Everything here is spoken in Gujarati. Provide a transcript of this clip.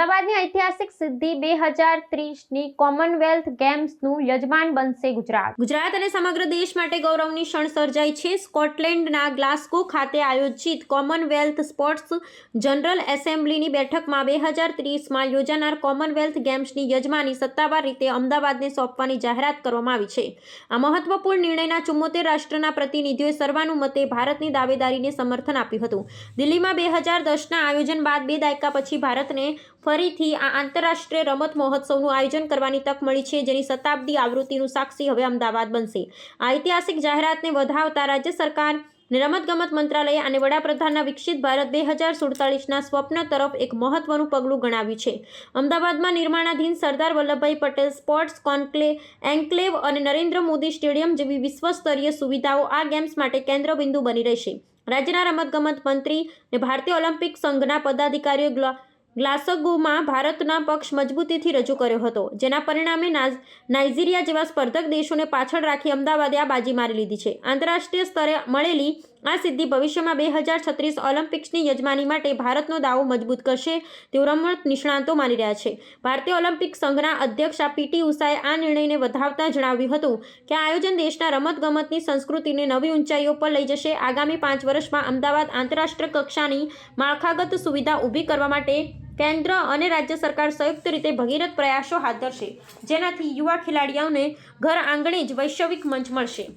અમદાવાદની ઐતિહાસિક સિદ્ધિ 2030ની કોમનવેલ્થ ગેમ્સનું યજમાન બનશે ગુજરાત. ગુજરાત અને સમગ્ર દેશ માટે ગૌરવની ક્ષણ સર્જાઈ છે. સ્કોટલેન્ડના ગ્લાસગો ખાતે આયોજિત કોમનવેલ્થ સ્પોર્ટ્સ જનરલ એસેમ્બલીની બેઠકમાં 2030માં યોજાનાર કોમનવેલ્થ ગેમ્સની યજમાની સત્તાવાર રીતે અમદાવાદને સોંપવાની જાહેરાત કરવામાં આવી છે. આ મહત્વપૂર્ણ નિર્ણયના 74 રાષ્ટ્રના પ્રતિનિધિઓએ સર્વાનુમતે ભારતની દાવેદારીને સમર્થન આપ્યું હતું. દિલ્હીમાં 2010ના આયોજન બાદ 2 દાયકા પછી ભારતને ફરીથી આ આંતરરાષ્ટ્રીય રમત મહોત્સવનું આયોજન કરવાની તક મળી છે, જેની શતાબ્દી આવૃત્તિનું સાક્ષી હવે અમદાવાદ બનશે. આ ઐતિહાસિક જાહેરાતને વધાવતા રાજ્ય સરકાર રમતગમત મંત્રાલયે આને વડાપ્રધાનના વિકસિત ભારત 2047ના સ્વપ્ન તરફ એક મહત્વનું પગલું ગણાવ્યું છે. અમદાવાદમાં નિર્માણાધીન સરદાર વલ્લભભાઈ પટેલ સ્પોર્ટ્સ એન્કલેવ અને નરેન્દ્ર મોદી સ્ટેડિયમ જેવી વિશ્વસ્તરીય સુવિધાઓ આ ગેમ્સ માટે કેન્દ્રબિંદુ બની રહેશે. રાજ્યના રમતગમત મંત્રી અને ભારતીય ઓલિમ્પિક સંઘના પદાધિકારીઓ ગ્લાસગોમાં ભારતના પક્ષ મજબૂતીથી રજૂ કર્યો હતો, જેના પરિણામે નાઇજીરિયા જેવા સ્પર્ધક દેશોને પાછળ રાખી અમદાવાદે આ બાજી મારી લીધી છે. આંતરરાષ્ટ્રીય સ્તરે મળેલી આ સિદ્ધિ ભવિષ્યમાં 2036 ઓલિમ્પિક્સની યજમાની માટે ભારતનો દાવો મજબૂત કરશે તેવું રમત નિષ્ણાતો માની રહ્યા છે. ભારતીય ઓલિમ્પિક સંઘના અધ્યક્ષ પીટી ઉષાએ આ નિર્ણયને વધાવતા જણાવ્યું હતું કે આ આયોજન દેશના રમતગમતની સંસ્કૃતિને નવી ઊંચાઈઓ પર લઈ જશે. આગામી 5 વર્ષમાં અમદાવાદ આંતરરાષ્ટ્રીય કક્ષાની માળખાગત સુવિધા ઊભી કરવા માટે કેન્દ્ર અને રાજ્ય સરકાર સંયુક્ત રીતે ભગીરથ પ્રયાસો હાથ ધરશે, જેનાથી યુવા ખેલાડીઓને ઘર આંગણે જ વૈશ્વિક મંચ મળશે.